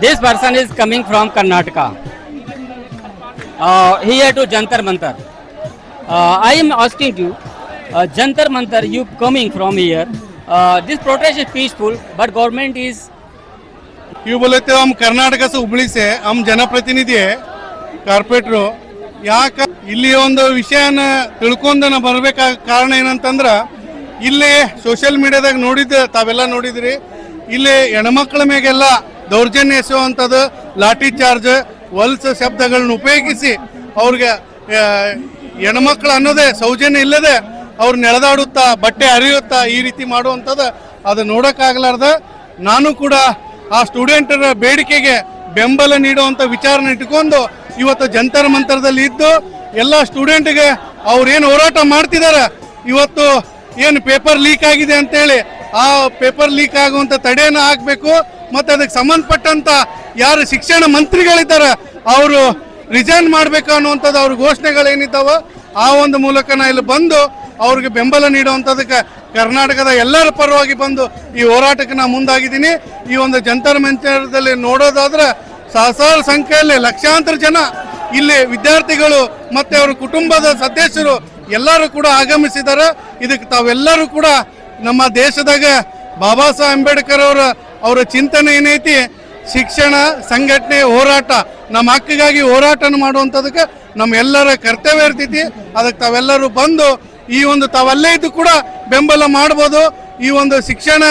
This person is coming from Karnataka. Here to Jantar Mantar. I am asking you, Jantar Mantar, you coming from here. This protest is peaceful, but government is. क्यों बोले तो हम कर्नाटक से हुबली से हम जनप्रतिनिधि है ಕಾರ್ಪೊರೇಟರ್ ಯಾಕೆ ಇಲ್ಲಿ ಒಂದು ವಿಷಯನ ತಿಳ್ಕೊಂಡು ನಾವು ಬರಬೇಕಾದ ಕಾರಣ ಏನಂತಂದ್ರೆ ಇಲ್ಲಿ ಸೋಷಿಯಲ್ ಮೀಡಿಯಾದಾಗ ನೋಡಿದ್ದೆ ತಾವೆಲ್ಲ ನೋಡಿದ್ರಿ ಇಲ್ಲಿ ಹೆಣ್ಮಕ್ಳ ಮೇಗೆಲ್ಲ ದೌರ್ಜನ್ಯ ಎಸೆಯುವಂಥದ್ದು ಲಾಠಿ ಚಾರ್ಜ್ ವಲ್ಸ್ ಶಬ್ದಗಳನ್ನ ಉಪಯೋಗಿಸಿ ಅವ್ರಿಗೆ ಹೆಣ್ಮಕ್ಳು ಅನ್ನೋದೇ ಸೌಜನ್ಯ ಇಲ್ಲದೆ ಅವ್ರು ನೆಳೆದಾಡುತ್ತಾ ಬಟ್ಟೆ ಹರಿಯುತ್ತಾ ಈ ರೀತಿ ಮಾಡುವಂಥದ್ದು ಅದು ನೋಡೋಕ್ಕಾಗಲಾರ್ದ ನಾನು ಕೂಡ ಆ ಸ್ಟೂಡೆಂಟರ ಬೇಡಿಕೆಗೆ ಬೆಂಬಲ ನೀಡುವಂಥ ವಿಚಾರನ ಇಟ್ಕೊಂಡು ಇವತ್ತು ಜಂತರ್ ಮಂತರದಲ್ಲಿ ಇದ್ದು ಎಲ್ಲ ಸ್ಟೂಡೆಂಟ್ಗೆ ಅವ್ರೇನು ಹೋರಾಟ ಮಾಡ್ತಿದ್ದಾರೆ ಇವತ್ತು ಏನು ಪೇಪರ್ ಲೀಕ್ ಆಗಿದೆ ಅಂತೇಳಿ ಆ ಪೇಪರ್ ಲೀಕ್ ಆಗುವಂಥ ತಡೆಯನ್ನು ಹಾಕಬೇಕು ಮತ್ತು ಅದಕ್ಕೆ ಸಂಬಂಧಪಟ್ಟಂಥ ಯಾರು ಶಿಕ್ಷಣ ಮಂತ್ರಿಗಳಿದ್ದಾರೆ ಅವರು ರಿಸೈನ್ ಮಾಡಬೇಕು ಅನ್ನುವಂಥದ್ದು ಅವ್ರ ಘೋಷಣೆಗಳೇನಿದ್ದಾವೆ ಆ ಒಂದು ಮೂಲಕ ನಾ ಇಲ್ಲಿ ಬಂದು ಅವ್ರಿಗೆ ಬೆಂಬಲ ನೀಡುವಂಥದ್ದಕ್ಕೆ ಕರ್ನಾಟಕದ ಎಲ್ಲರ ಪರವಾಗಿ ಬಂದು ಈ ಹೋರಾಟಕ್ಕೆ ನಾನು ಮುಂದಾಗಿದ್ದೀನಿ. ಈ ಒಂದು ಜಂತರ್ ಮಂತರದಲ್ಲಿ ನೋಡೋದಾದ್ರೆ ಸಹಸ್ರಾರು ಸಂಖ್ಯೆಯಲ್ಲಿ ಲಕ್ಷಾಂತರ ಜನ ಇಲ್ಲಿ ವಿದ್ಯಾರ್ಥಿಗಳು ಮತ್ತು ಅವರ ಕುಟುಂಬದ ಸದಸ್ಯರು ಎಲ್ಲರೂ ಕೂಡ ಆಗಮಿಸಿದ್ದಾರೆ. ಇದಕ್ಕೆ ತಾವೆಲ್ಲರೂ ಕೂಡ ನಮ್ಮ ದೇಶದಾಗ ಬಾಬಾ ಸಾಹೇಬ್ ಅಂಬೇಡ್ಕರ್ ಅವರ ಚಿಂತನೆ ಏನೈತಿ ಶಿಕ್ಷಣ ಸಂಘಟನೆ ಹೋರಾಟ ನಮ್ಮ ಹಕ್ಕಿಗಾಗಿ ಹೋರಾಟ ಮಾಡುವಂಥದಕ್ಕೆ ನಮ್ಮೆಲ್ಲರ ಕರ್ತವ್ಯ ಇರ್ತೈತಿ. ಅದಕ್ಕೆ ತಾವೆಲ್ಲರೂ ಬಂದು ಈ ಒಂದು ತಾವಲ್ಲೇ ಇದ್ದು ಕೂಡ ಬೆಂಬಲ ಮಾಡ್ಬೋದು. ಈ ಒಂದು ಶಿಕ್ಷಣ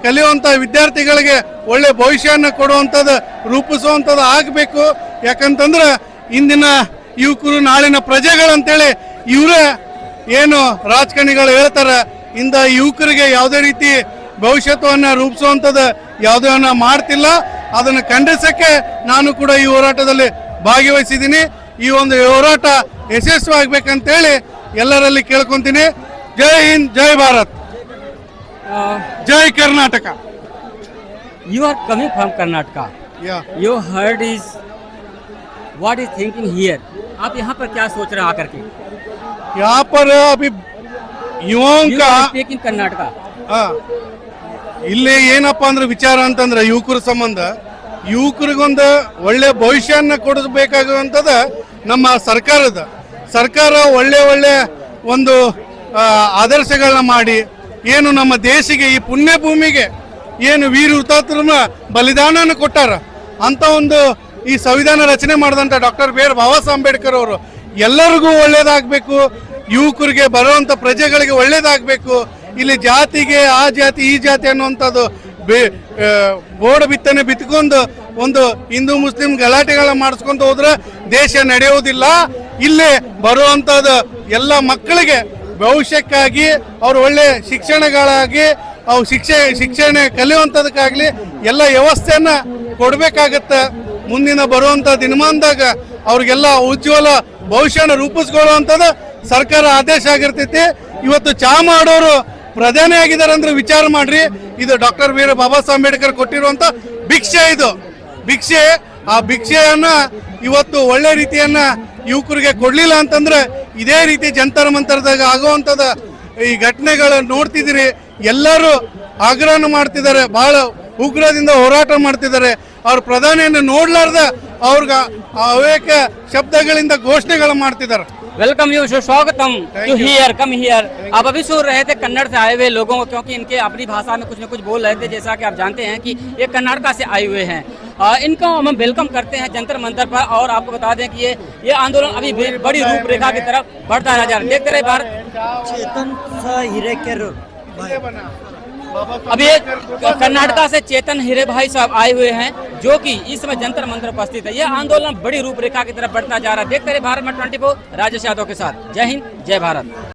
ಕಲಿಯುವಂಥ ವಿದ್ಯಾರ್ಥಿಗಳಿಗೆ ಒಳ್ಳೆ ಭವಿಷ್ಯನ ಕೊಡುವಂಥದ್ದು ರೂಪಿಸುವಂಥದ್ದು ಆಗಬೇಕು. ಯಾಕಂತಂದ್ರೆ ಇಂದಿನ ಯುವಕರು ನಾಳಿನ ಪ್ರಜೆಗಳಂತೇಳಿ ಇವರೇ ಏನು ರಾಜಕಾರಣಿಗಳು ಹೇಳ್ತಾರೆ ಇಂದ ಯುವಕರಿಗೆ ಯಾವುದೇ ರೀತಿ ಭವಿಷ್ಯತ್ವವನ್ನು ರೂಪಿಸುವಂಥದ್ದು ಯಾವುದನ್ನ ಮಾಡ್ತಿಲ್ಲ. ಅದನ್ನು ಖಂಡಿಸಕ್ಕೆ ನಾನು ಕೂಡ ಈ ಹೋರಾಟದಲ್ಲಿ ಭಾಗವಹಿಸಿದ್ದೀನಿ. ಈ ಒಂದು ಹೋರಾಟ ಯಶಸ್ವಿಯಾಗಬೇಕಂತೇಳಿ ಎಲ್ಲರಲ್ಲಿ ಕೇಳ್ಕೊಂತೀನಿ. ಜೈ ಹಿಂದ್, ಜೈ ಭಾರತ್, ಜೈ Karnataka. You are coming from Karnataka. Yeah. Your heart is what is thinking here. आप यहाँ पर क्या सोच रहे हैं आकर के? यहाँ पर अभी युवाओं You का are speaking Karnataka. ಇಲ್ಲಿ ಏನಪ್ಪ ಅಂದ್ರೆ ವಿಚಾರ ಅಂತಂದ್ರೆ ಯುವಕರ ಸಂಬಂಧ ಯುವಕರಿಗೊಂದು ಒಳ್ಳೆ ಭವಿಷ್ಯನ ಕೊಡಿಸಬೇಕಾಗುವಂಥದ್ದು ನಮ್ಮ ಸರ್ಕಾರ ಒಳ್ಳೆ ಒಂದು ಆದರ್ಶಗಳನ್ನ ಮಾಡಿ ಏನು ನಮ್ಮ ದೇಶಿಗೆ ಈ ಪುಣ್ಯ ಭೂಮಿಗೆ ಏನು ವೀರ ಹುತಾತ್ಮರನ್ನ ಬಲಿದಾನನ ಕೊಟ್ಟಾರ ಅಂತ ಒಂದು ಈ ಸಂವಿಧಾನ ರಚನೆ ಮಾಡಿದಂಥ ಡಾಕ್ಟರ್ ಬಾಬಾ ಸಾಹೇಬ್ ಅಂಬೇಡ್ಕರ್ ಅವರು ಎಲ್ಲರಿಗೂ ಒಳ್ಳೇದಾಗಬೇಕು, ಯುವಕರಿಗೆ ಬರುವಂಥ ಪ್ರಜೆಗಳಿಗೆ ಒಳ್ಳೇದಾಗಬೇಕು. ಇಲ್ಲಿ ಜಾತಿಗೆ ಆ ಜಾತಿ ಈ ಜಾತಿ ಅನ್ನುವಂಥದ್ದು ಬೋರ್ಡ್ ಬಿತ್ತನೆ ಬಿತ್ಕೊಂಡು ಒಂದು ಹಿಂದೂ ಮುಸ್ಲಿಂ ಗಲಾಟೆಗಳನ್ನ ಮಾಡಿಸ್ಕೊಂಡು ಹೋದ್ರೆ ದೇಶ ನಡೆಯುವುದಿಲ್ಲ. ಇಲ್ಲಿ ಬರುವಂಥದ್ದು ಎಲ್ಲ ಮಕ್ಕಳಿಗೆ ಭವಿಷ್ಯಕ್ಕಾಗಿ ಅವ್ರು ಒಳ್ಳೆ ಶಿಕ್ಷಣಗಳಾಗಿ ಅವು ಶಿಕ್ಷಣ ಕಲಿಯುವಂಥದಕ್ಕಾಗಲಿ ಎಲ್ಲ ವ್ಯವಸ್ಥೆಯನ್ನ ಕೊಡಬೇಕಾಗತ್ತೆ. ಮುಂದಿನ ಬರುವಂಥ ದಿನಮಾನದಾಗ ಅವ್ರಿಗೆಲ್ಲ ಉಜ್ವಲ ಭವಿಷ್ಯನ ರೂಪಿಸ್ಕೊಳ್ಳುವಂಥದ್ದು ಸರ್ಕಾರ ಆದೇಶ ಆಗಿರ್ತೈತಿ. ಇವತ್ತು ಚಾ ಮಾಡೋರು ಪ್ರಧಾನಿ ಆಗಿದ್ದಾರೆ ಅಂದ್ರೆ ವಿಚಾರ ಮಾಡ್ರಿ, ಇದು ಡಾಕ್ಟರ್ ಬಾಬಾ ಸಾಹೇಬ್ ಅಂಬೇಡ್ಕರ್ ಕೊಟ್ಟಿರುವಂತ ಭಿಕ್ಷೆ. ಇದು ಭಿಕ್ಷೆ. ಆ ಭಿಕ್ಷೆಯನ್ನ ಇವತ್ತು ಒಳ್ಳೆ ರೀತಿಯನ್ನ ಯುವಕರಿಗೆ ಕೊಡ್ಲಿಲ್ಲ ಅಂತಂದ್ರೆ ಇದೇ ರೀತಿ ಜಂತರ್ ಮಂತರದಾಗ ಆಗುವಂತದ ಈ ಘಟನೆಗಳು ನೋಡ್ತಿದ್ದೀರಿ. ಎಲ್ಲರೂ ಆಗ್ರಹ ಮಾಡ್ತಿದ್ದಾರೆ, ಬಹಳ ಉಗ್ರದಿಂದ ಹೋರಾಟ ಮಾಡ್ತಿದ್ದಾರೆ. ಅವ್ರ ಪ್ರಧಾನಿಯನ್ನು ನೋಡ್ಲಾರ್ದ ಅವ್ರಿಗೆ ಅವೇಕ ಶಬ್ದಗಳಿಂದ ಘೋಷಣೆಗಳು ಮಾಡ್ತಿದ್ದಾರೆ. वेलकम यू स्वागतम टू हियर कम हियर. आप अभी सुन रहे थे कन्नड़ से आए हुए लोगों को, क्योंकि इनके अपनी भाषा में कुछ न कुछ बोल रहे थे. जैसा कि आप जानते हैं कि ये कर्नाटका से आए हुए हैं. इनको हम वेलकम करते हैं जंतर मंतर पर. और आपको बता दें कि ये आंदोलन अभी बड़ी रूपरेखा की तरफ बढ़ता जा रहा है. देखते रहे भारत. चेतन हिरेकर अभी ये कर्नाटका से चेतन हिरे भाई साहब आए हुए हैं जो कि इस समय जंतर मंतर उपस्थित है. ये आंदोलन बड़ी रूपरेखा की तरफ बढ़ता जा रहा है. देखते रहे भारत में 24 राजेश यादव के साथ. जय हिंद, जय भारत.